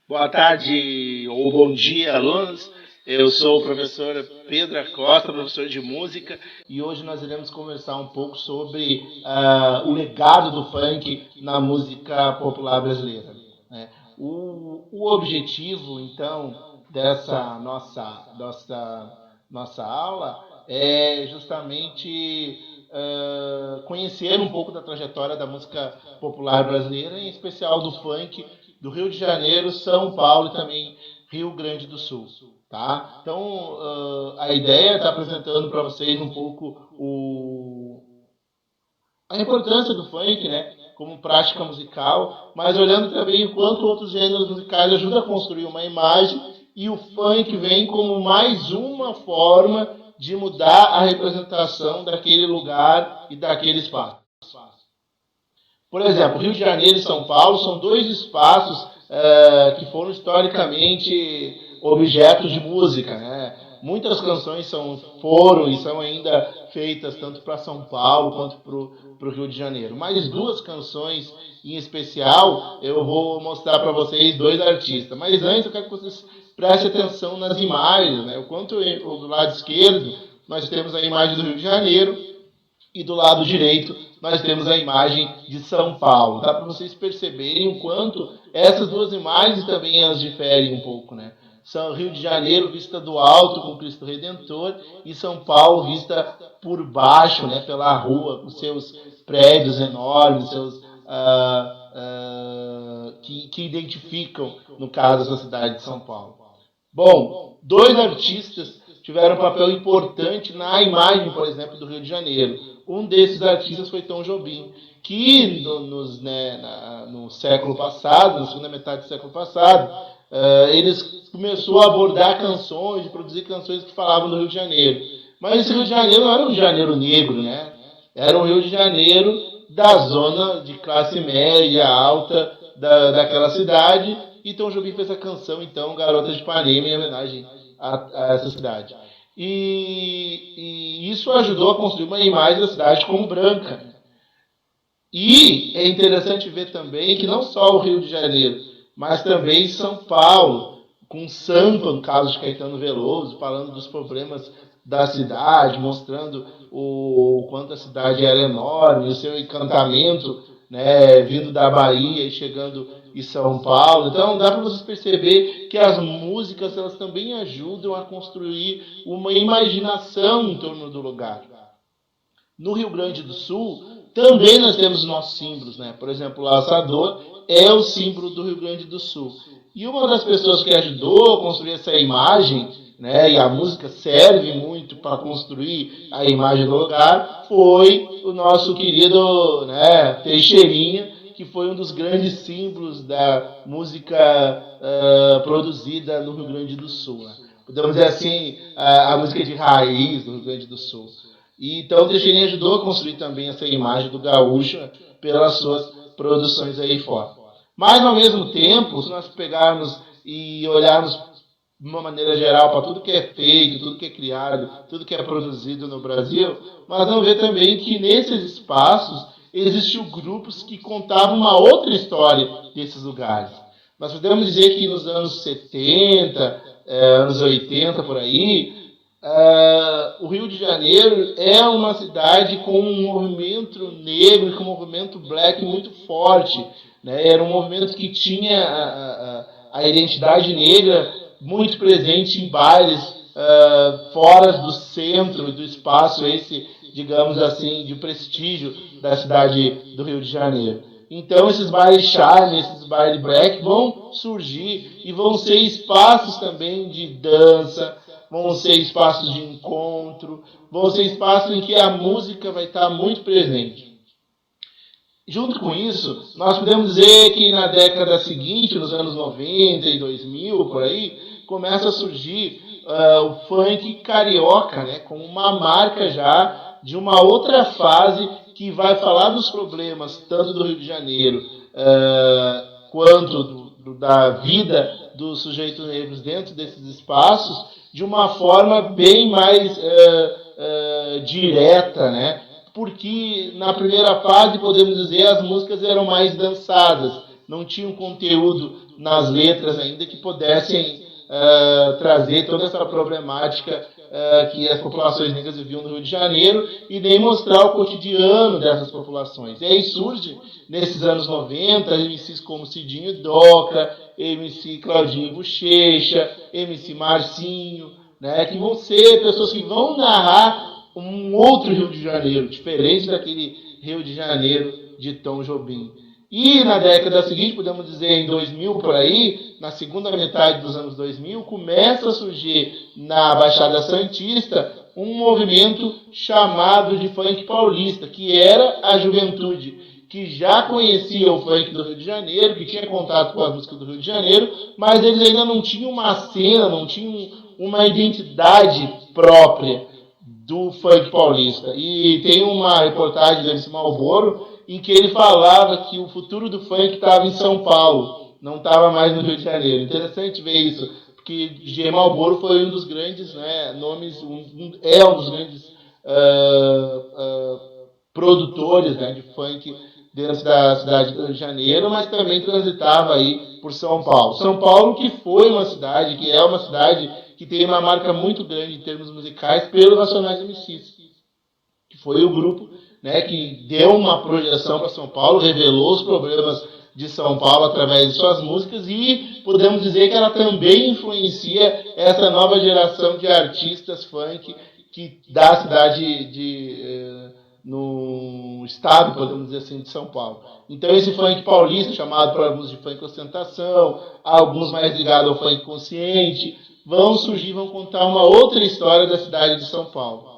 Boa tarde ou bom dia, alunos. Eu sou o professor Pedro Acosta, professor de música, e hoje nós iremos conversar um pouco sobre o legado do funk na música popular brasileira, né? O objetivo, então, dessa nossa aula é justamente conhecer um pouco da trajetória da música popular brasileira, em especial do funk do Rio de Janeiro, São Paulo e também Rio Grande do Sul. Tá? Então, a ideia é estar apresentando para vocês um pouco a importância do funk, né, como prática musical, mas olhando também o quanto outros gêneros musicais ajudam a construir uma imagem e o funk vem como mais uma forma de mudar a representação daquele lugar e daquele espaço. Por exemplo, Rio de Janeiro e São Paulo são dois espaços que foram historicamente objetos de música, né? Muitas canções foram e são ainda feitas tanto para São Paulo quanto para o Rio de Janeiro. Mas duas canções em especial eu vou mostrar para vocês dois artistas. Mas antes eu quero que vocês prestem atenção nas imagens, né? O quanto do lado esquerdo nós temos a imagem do Rio de Janeiro e do lado direito nós temos a imagem de São Paulo. Dá para vocês perceberem o quanto essas duas imagens também elas diferem um pouco, né? São Rio de Janeiro vista do alto com Cristo Redentor e São Paulo vista por baixo, né, pela rua, com seus prédios enormes, seus que identificam, no caso, essa cidade de São Paulo. Bom, dois artistas tiveram um papel importante na imagem, por exemplo, do Rio de Janeiro. Um desses artistas foi Tom Jobim, que no século passado, na segunda metade do século passado, eles começou a abordar canções, produzir canções que falavam do Rio de Janeiro. Mas esse Rio de Janeiro não era um Rio de Janeiro negro, né? Era um Rio de Janeiro da zona de classe média, alta daquela cidade. E Tom Jobim fez a canção, então, Garota de Ipanema, em homenagem a essa cidade. E isso ajudou a construir uma imagem da cidade como branca. E é interessante ver também que não só o Rio de Janeiro, mas também São Paulo, com Sampa, no caso de Caetano Veloso, falando dos problemas da cidade, mostrando o quanto a cidade era enorme, o seu encantamento, né, vindo da Bahia e chegando em São Paulo. Então dá para vocês perceber que as músicas elas também ajudam a construir uma imaginação em torno do lugar. No Rio Grande do Sul, também nós temos nossos símbolos, né? Por exemplo, o laçador é o símbolo do Rio Grande do Sul. E uma das pessoas que ajudou a construir essa imagem, né, e a música serve muito para construir a imagem do lugar, foi o nosso querido, né, Teixeirinha, que foi um dos grandes símbolos da música produzida no Rio Grande do Sul. Né? Podemos dizer assim, a música de raiz do Rio Grande do Sul. E, então o Teixeirinha ajudou a construir também essa imagem do gaúcho pelas suas produções aí fora. Mas, ao mesmo tempo, se nós pegarmos e olharmos de uma maneira geral para tudo que é feito, tudo que é criado, tudo que é produzido no Brasil, nós vamos ver também que nesses espaços existiam grupos que contavam uma outra história desses lugares. Nós podemos dizer que nos anos 70, anos 80, por aí, o Rio de Janeiro é uma cidade com um movimento negro e com um movimento black muito forte. Né? Era um movimento que tinha a identidade negra muito presente em bailes fora do centro, do espaço esse, digamos assim, de prestígio da cidade do Rio de Janeiro. Então esses bailes charme, esses bailes black vão surgir e vão ser espaços também de dança, vão ser espaços de encontro, vão ser espaços em que a música vai estar muito presente. Junto com isso, nós podemos dizer que na década seguinte, nos anos 90 e 2000, por aí, começa a surgir o funk carioca, né, como uma marca já de uma outra fase que vai falar dos problemas tanto do Rio de Janeiro quanto da vida dos sujeitos negros dentro desses espaços de uma forma bem mais direta, né? Porque na primeira fase, podemos dizer, as músicas eram mais dançadas, não tinha um conteúdo nas letras ainda que pudessem trazer toda essa problemática que as populações negras viviam no Rio de Janeiro e nem mostrar o cotidiano dessas populações. E aí surge, nesses anos 90, MCs como Cidinho Doca, MC Claudinho Bochecha, MC Marcinho, né, que vão ser pessoas que vão narrar um outro Rio de Janeiro, diferente daquele Rio de Janeiro de Tom Jobim. E na década seguinte, podemos dizer em 2000 por aí, na segunda metade dos anos 2000, começa a surgir na Baixada Santista um movimento chamado de funk paulista, que era a juventude que já conhecia o funk do Rio de Janeiro, que tinha contato com as músicas do Rio de Janeiro, mas eles ainda não tinham uma cena, não tinham uma identidade própria do funk paulista. E tem uma reportagem do MC Malboro em que ele falava que o futuro do funk estava em São Paulo, não estava mais no Rio de Janeiro. Interessante ver isso, porque G. Malboro foi um dos grandes nomes, é um dos grandes produtores de funk dentro da cidade do Rio de Janeiro, mas também transitava aí por São Paulo. São Paulo que foi uma cidade, que é uma cidade que tem uma marca muito grande em termos musicais pelo Racionais MCs, que foi o grupo que deu uma projeção para São Paulo, revelou os problemas de São Paulo através de suas músicas e podemos dizer que ela também influencia essa nova geração de artistas funk que da cidade no estado, podemos dizer assim, de São Paulo. Então esse funk paulista, chamado por alguns de funk ostentação, alguns mais ligados ao funk consciente, vão surgir, vão contar uma outra história da cidade de São Paulo.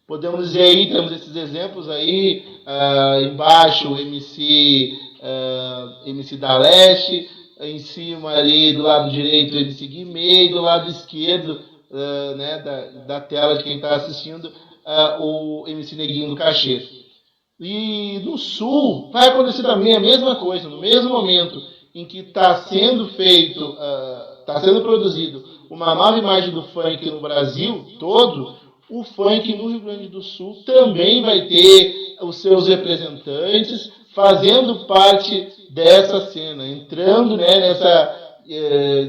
Podemos dizer aí, temos esses exemplos aí, embaixo o MC da Leste, em cima ali do lado direito o MC Guimê, e do lado esquerdo da tela de quem está assistindo o MC Neguinho do Cachê. E no Sul vai acontecer também a mesma coisa, no mesmo momento em que está sendo feito, está sendo produzido uma nova imagem do funk no Brasil todo, o funk no Rio Grande do Sul também vai ter os seus representantes fazendo parte dessa cena, entrando nessa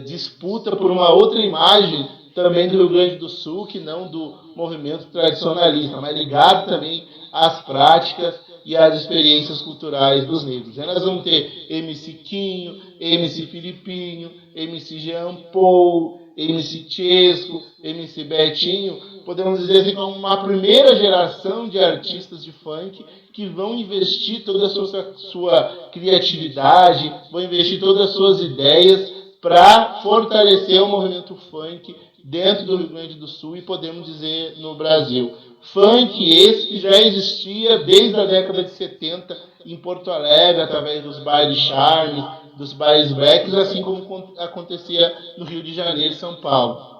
disputa por uma outra imagem também do Rio Grande do Sul, que não do movimento tradicionalista, mas ligado também às práticas e às experiências culturais dos negros. Nós vamos ter MC Quinho, MC Filipinho, MC Jean Paul, MC Chesco, MC Betinho, podemos dizer assim, como uma primeira geração de artistas de funk que vão investir toda a sua criatividade, vão investir todas as suas ideias para fortalecer o movimento funk dentro do Rio Grande do Sul e podemos dizer no Brasil. Funk esse que já existia desde a década de 70 em Porto Alegre, através dos bailes charmes, dos bailes blacks, assim como acontecia no Rio de Janeiro e São Paulo.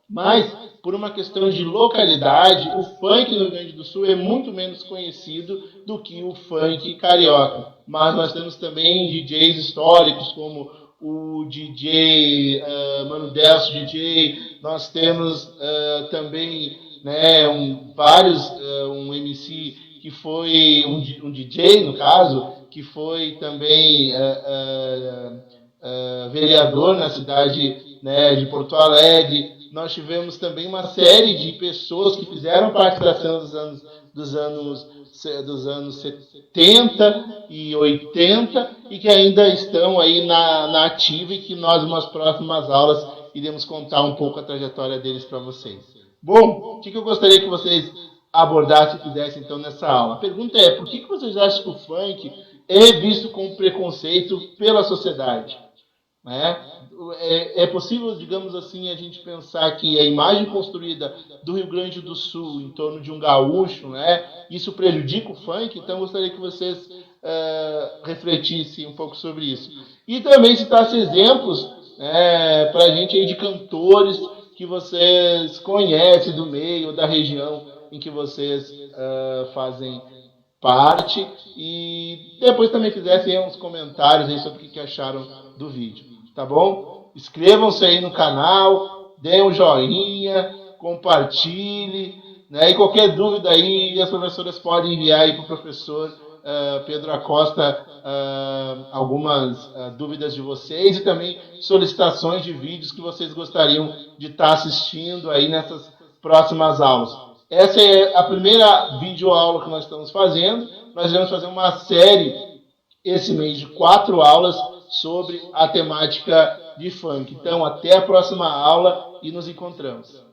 Mas, por uma questão de localidade, o funk no Rio Grande do Sul é muito menos conhecido do que o funk carioca. Mas nós temos também DJs históricos como o DJ Mano Delcio DJ, nós temos também um MC que foi um DJ, no caso, que foi também vereador na cidade de Porto Alegre. Nós tivemos também uma série de pessoas que fizeram parte da cena dos anos 70 e 80 e que ainda estão aí na ativa e que nós, nas próximas aulas, iremos contar um pouco a trajetória deles para vocês. Bom, o que eu gostaria que vocês abordassem e fizessem então nessa aula? A pergunta é, por que vocês acham que o funk é visto com preconceito pela sociedade? É possível, digamos assim, a gente pensar que a imagem construída do Rio Grande do Sul em torno de um gaúcho, isso prejudica o funk? Então, eu gostaria que vocês refletissem um pouco sobre isso. E também citassem exemplos para a gente aí de cantores que vocês conhecem do meio ou da região em que vocês fazem parte. E depois também fizessem uns comentários aí sobre o que acharam do vídeo. Tá bom? Inscrevam-se aí no canal, deem um joinha, compartilhe, e qualquer dúvida aí as professoras podem enviar aí para o professor Pedro Acosta, algumas dúvidas de vocês e também solicitações de vídeos que vocês gostariam de estar assistindo aí nessas próximas aulas. Essa é a primeira videoaula que nós estamos fazendo. Nós vamos fazer uma série esse mês de 4 aulas sobre a temática de funk. Então, até a próxima aula e nos encontramos.